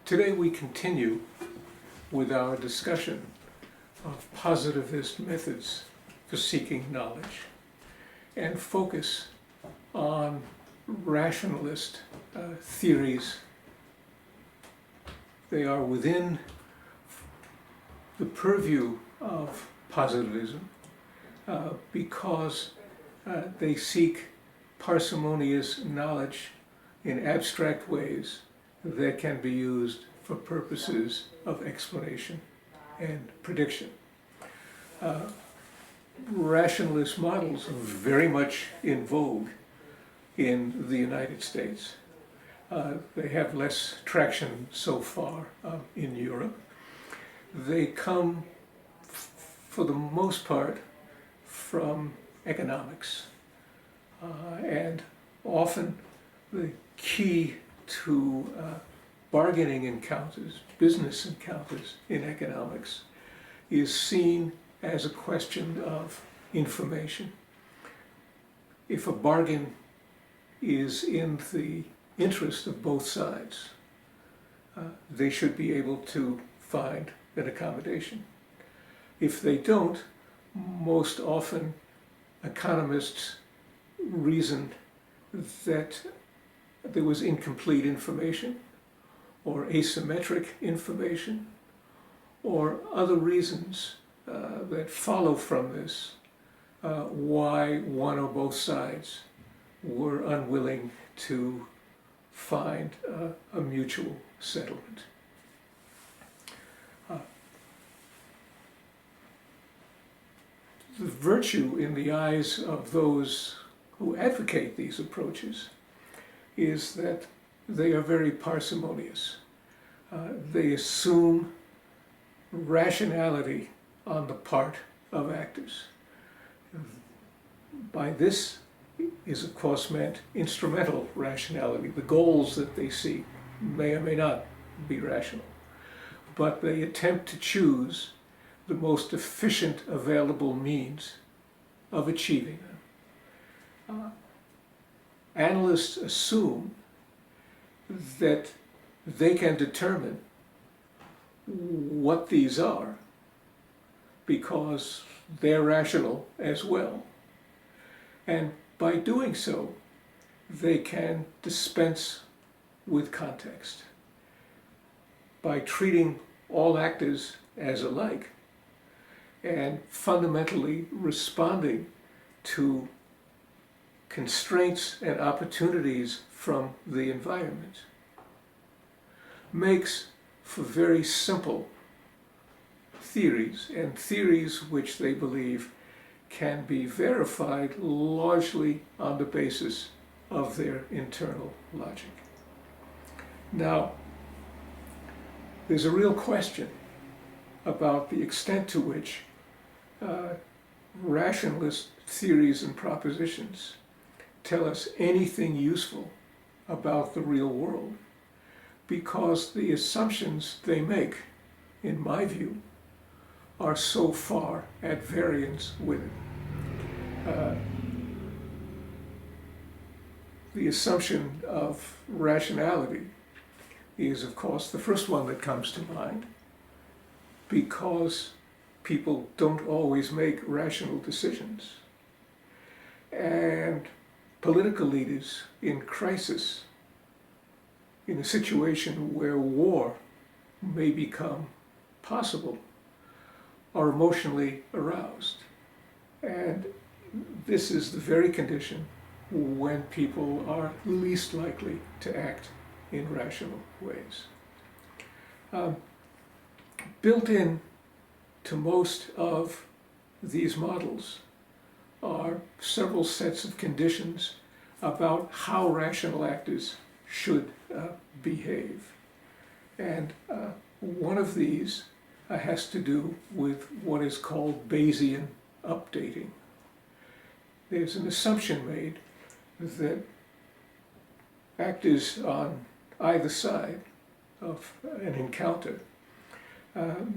Today we continue with our discussion of positivist methods for seeking knowledge and focus on rationalist theories. They are within the purview of positivism because they seek parsimonious knowledge in abstract ways that can be used for purposes of explanation and prediction. Rationalist models are very much in vogue in the United States. They have less traction so far in Europe. They come, for the most part, from economics. And often the key to bargaining encounters, business encounters in economics, is seen as a question of information. If a bargain is in the interest of both sides, they should be able to find an accommodation. If they don't, most often economists reason that there was incomplete information or asymmetric information or other reasons that follow from this why one or both sides were unwilling to find a mutual settlement. The virtue in the eyes of those who advocate these approaches is that they are very parsimonious. They assume rationality on the part of actors. By this is of course meant instrumental rationality. The goals that they seek may or may not be rational, but they attempt to choose the most efficient available means of achieving them. Analysts assume that they can determine what these are because they're rational as well. And by doing so, they can dispense with context. By treating all actors as alike and fundamentally responding to constraints and opportunities from the environment, makes for very simple theories, and theories which they believe can be verified largely on the basis of their internal logic. Now, there's a real question about the extent to which rationalist theories and propositions tell us anything useful about the real world, because the assumptions they make, in my view, are so far at variance with it. The assumption of rationality is, of course, the first one that comes to mind, because people don't always make rational decisions. And political leaders in crisis, in a situation where war may become possible, are emotionally aroused. And this is the very condition when people are least likely to act in rational ways. Built in to most of these models are several sets of conditions about how rational actors should behave. And one of these has to do with what is called Bayesian updating. There's an assumption made that actors on either side of an encounter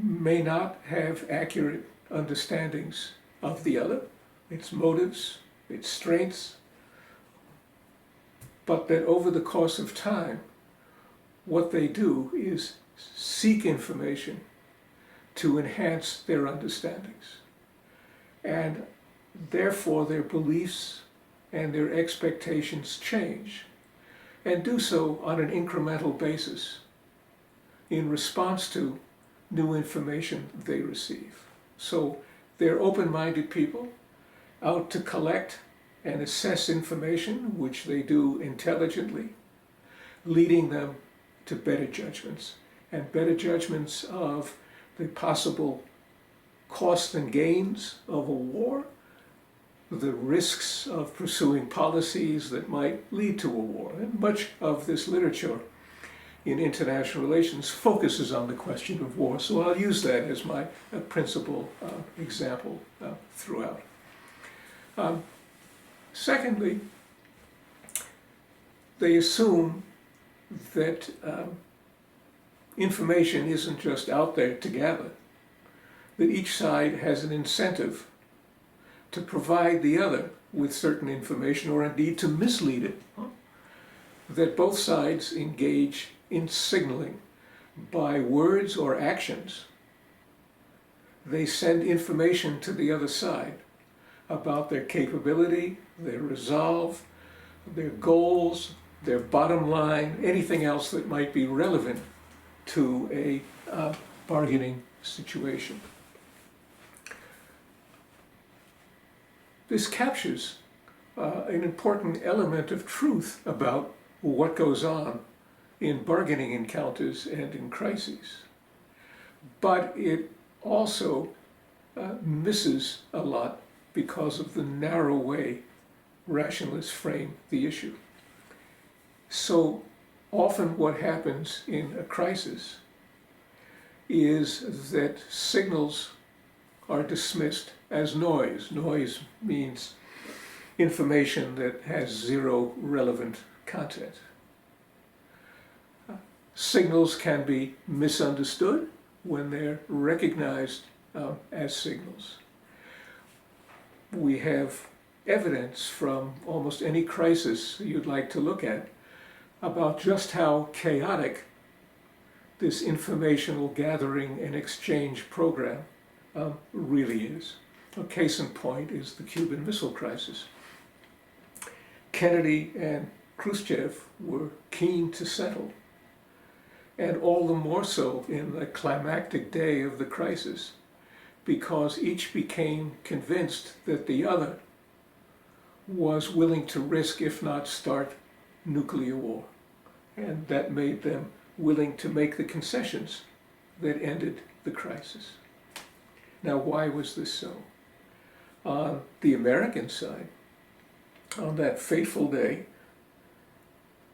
may not have accurate understandings of the other, its motives, its strengths, but that over the course of time, what they do is seek information to enhance their understandings. And therefore their beliefs and their expectations change, and do so on an incremental basis in response to new information they receive. So they're open-minded people out to collect and assess information, which they do intelligently, leading them to better judgments, and better judgments of the possible costs and gains of a war, the risks of pursuing policies that might lead to a war. And much of this literature in international relations focuses on the question of war, so I'll use that as my principal example throughout. Secondly, they assume that information isn't just out there to gather, that each side has an incentive to provide the other with certain information, or indeed to mislead it, that both sides engage in signaling by words or actions. They send information to the other side about their capability, their resolve, their goals, their bottom line, anything else that might be relevant to a bargaining situation. This captures an important element of truth about what goes on in bargaining encounters and in crises. But it also misses a lot because of the narrow way rationalists frame the issue. So often what happens in a crisis is that signals are dismissed as noise. Noise means information that has zero relevant content. Signals can be misunderstood when they're recognized as signals. We have evidence from almost any crisis you'd like to look at about just how chaotic this informational gathering and exchange program really is. A case in point is the Cuban Missile Crisis. Kennedy and Khrushchev were keen to settle, and all the more so in the climactic day of the crisis, because each became convinced that the other was willing to risk, if not start, nuclear war. And that made them willing to make the concessions that ended the crisis. Now, why was this so? On the American side, on that fateful day,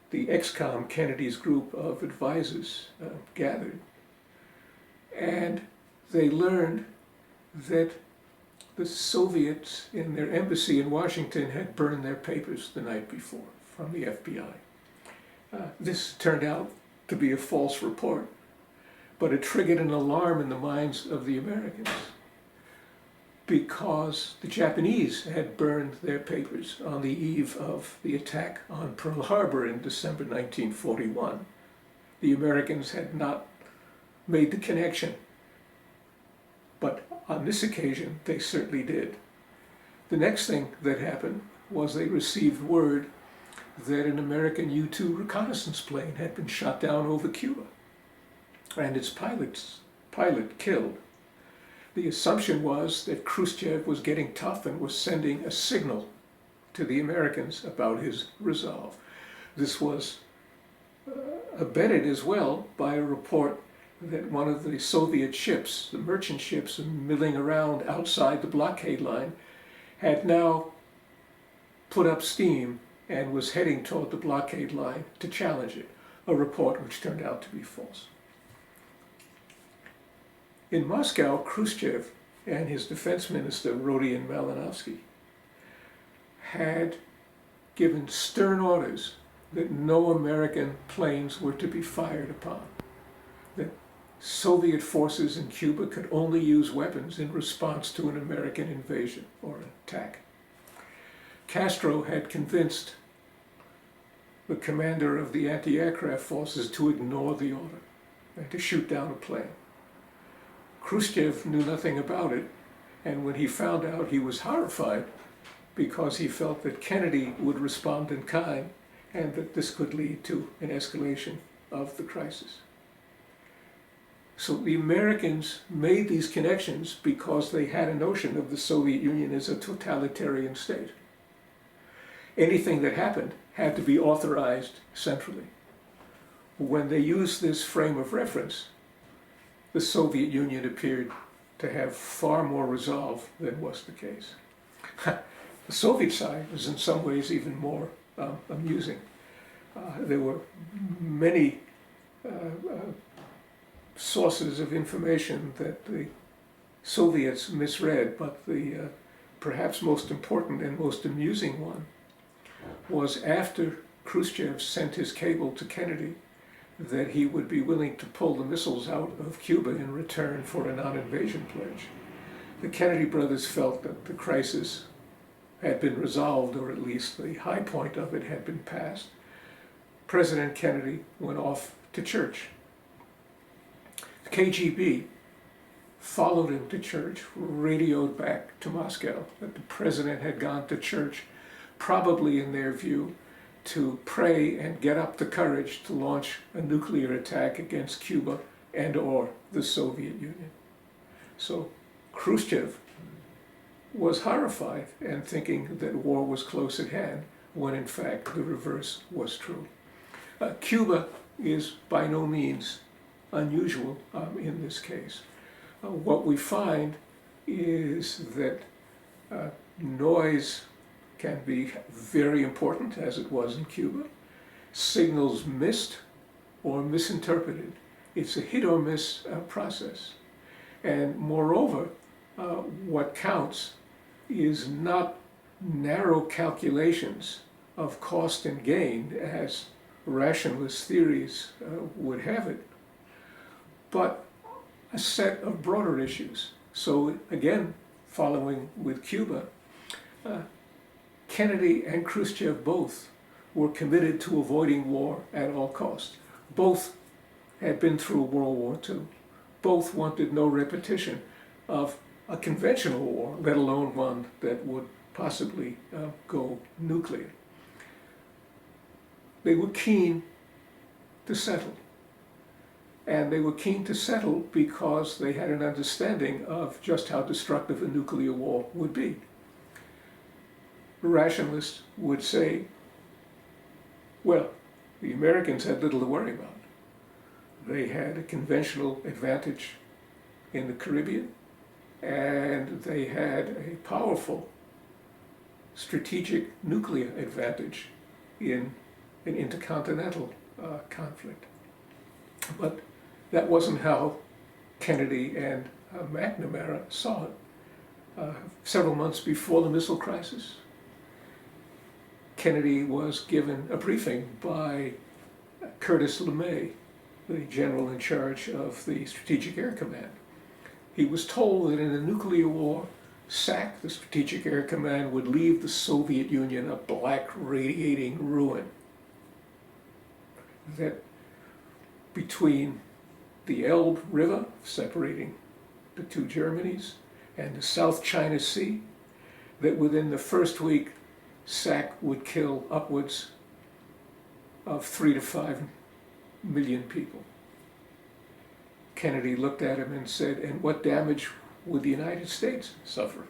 the ex-com Kennedy's group of advisors gathered, and they learned that the Soviets in their embassy in Washington had burned their papers the night before from the FBI. This turned out to be a false report, but it triggered an alarm in the minds of the Americans, because the Japanese had burned their papers on the eve of the attack on Pearl Harbor in December 1941. The Americans had not made the connection, but on this occasion they certainly did. The next thing that happened was they received word that an American U-2 reconnaissance plane had been shot down over Cuba, and its pilot killed. The assumption was that Khrushchev was getting tough and was sending a signal to the Americans about his resolve. This was abetted as well by a report that one of the Soviet ships, the merchant ships milling around outside the blockade line, had now put up steam and was heading toward the blockade line to challenge it, a report which turned out to be false. In Moscow, Khrushchev and his defense minister, Rodion Malinowski, had given stern orders that no American planes were to be fired upon, that Soviet forces in Cuba could only use weapons in response to an American invasion or attack. Castro had convinced the commander of the anti-aircraft forces to ignore the order and to shoot down a plane. Khrushchev knew nothing about it, and when he found out, he was horrified because he felt that Kennedy would respond in kind and that this could lead to an escalation of the crisis. So the Americans made these connections because they had a notion of the Soviet Union as a totalitarian state. Anything that happened had to be authorized centrally. When they used this frame of reference, the Soviet Union appeared to have far more resolve than was the case. The Soviet side was in some ways even more amusing. There were many sources of information that the Soviets misread, but the perhaps most important and most amusing one was after Khrushchev sent his cable to Kennedy that he would be willing to pull the missiles out of Cuba in return for a non-invasion pledge. The Kennedy brothers felt that the crisis had been resolved, or at least the high point of it had been passed. President Kennedy went off to church. The KGB followed him to church, radioed back to Moscow that the president had gone to church, probably in their view, to pray and get up the courage to launch a nuclear attack against Cuba and or the Soviet Union. So Khrushchev was horrified and thinking that war was close at hand, when in fact the reverse was true. Cuba is by no means unusual in this case. What we find is that noise can be very important, as it was in Cuba. Signals missed or misinterpreted. It's a hit or miss process. And moreover, what counts is not narrow calculations of cost and gain, as rationalist theories would have it, but a set of broader issues. So again, following with Cuba, Kennedy and Khrushchev both were committed to avoiding war at all costs. Both had been through World War II. Both wanted no repetition of a conventional war, let alone one that would possibly go nuclear. They were keen to settle. And they were keen to settle because they had an understanding of just how destructive a nuclear war would be. Rationalists would say, well, the Americans had little to worry about. They had a conventional advantage in the Caribbean, and they had a powerful strategic nuclear advantage in an intercontinental conflict. But that wasn't how Kennedy and McNamara saw it. Several months before the missile crisis, Kennedy was given a briefing by Curtis LeMay, the general in charge of the Strategic Air Command. He was told that in a nuclear war, SAC, the Strategic Air Command, would leave the Soviet Union a black radiating ruin. That between the Elbe River, separating the two Germanys, and the South China Sea, that within the first week, SAC would kill upwards of 3 to 5 million people. Kennedy looked at him and said, and what damage would the United States suffer?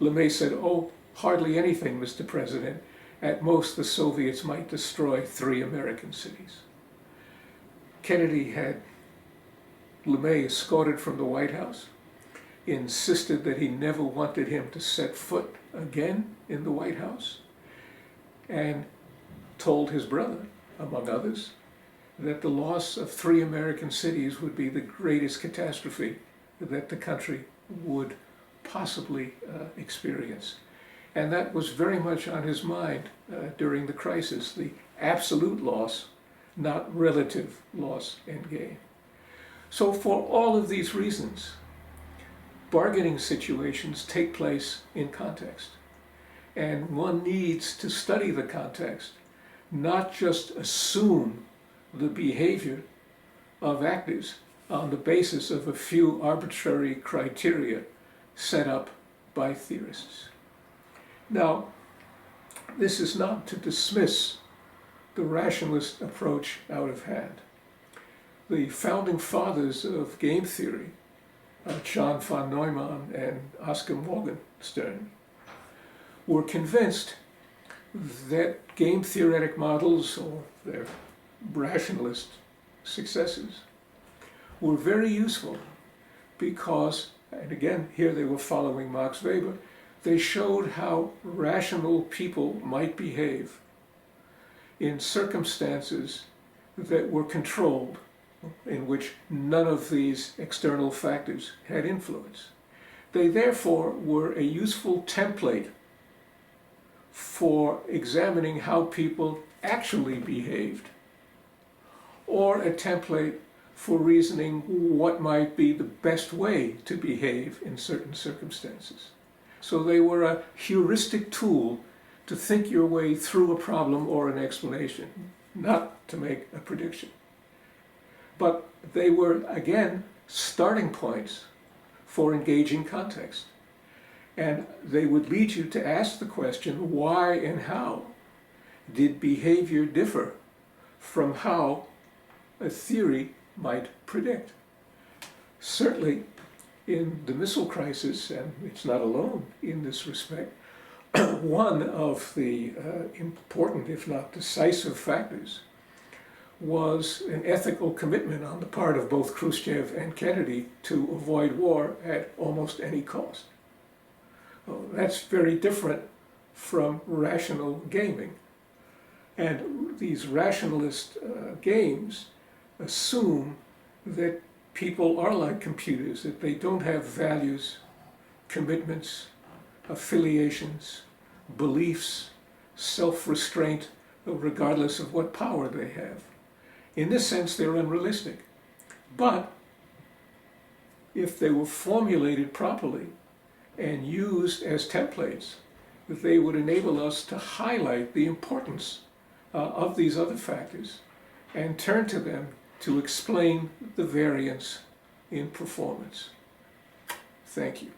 LeMay said, oh, hardly anything, Mr. President. At most, the Soviets might destroy 3 American cities. Kennedy had LeMay escorted from the White House, insisted that he never wanted him to set foot again in the White House, and told his brother, among others, that the loss of 3 American cities would be the greatest catastrophe that the country would possibly experience. And that was very much on his mind during the crisis, the absolute loss, not relative loss and gain. So for all of these reasons, bargaining situations take place in context. And one needs to study the context not just assume the behavior of actors on the basis of a few arbitrary criteria set up by theorists. Now, this is not to dismiss the rationalist approach out of hand. The founding fathers of game theory, John von Neumann and Oscar Morgenstern, were convinced that game theoretic models, or their rationalist successors, were very useful because, and again, here they were following Max Weber, they showed how rational people might behave in circumstances that were controlled, in which none of these external factors had influence. They therefore were a useful template for examining how people actually behaved, or a template for reasoning what might be the best way to behave in certain circumstances. So they were a heuristic tool to think your way through a problem or an explanation, not to make a prediction. But they were, again, starting points for engaging context. And they would lead you to ask the question, why and how did behavior differ from how a theory might predict? Certainly, in the missile crisis, and it's not alone in this respect, one of the important, if not decisive factors was an ethical commitment on the part of both Khrushchev and Kennedy to avoid war at almost any cost. Well, that's very different from rational gaming. And these rationalist games assume that people are like computers, that they don't have values, commitments, affiliations, beliefs, self-restraint, regardless of what power they have. In this sense, they're unrealistic. But if they were formulated properly and used as templates, they would enable us to highlight the importance of these other factors and turn to them to explain the variance in performance. Thank you.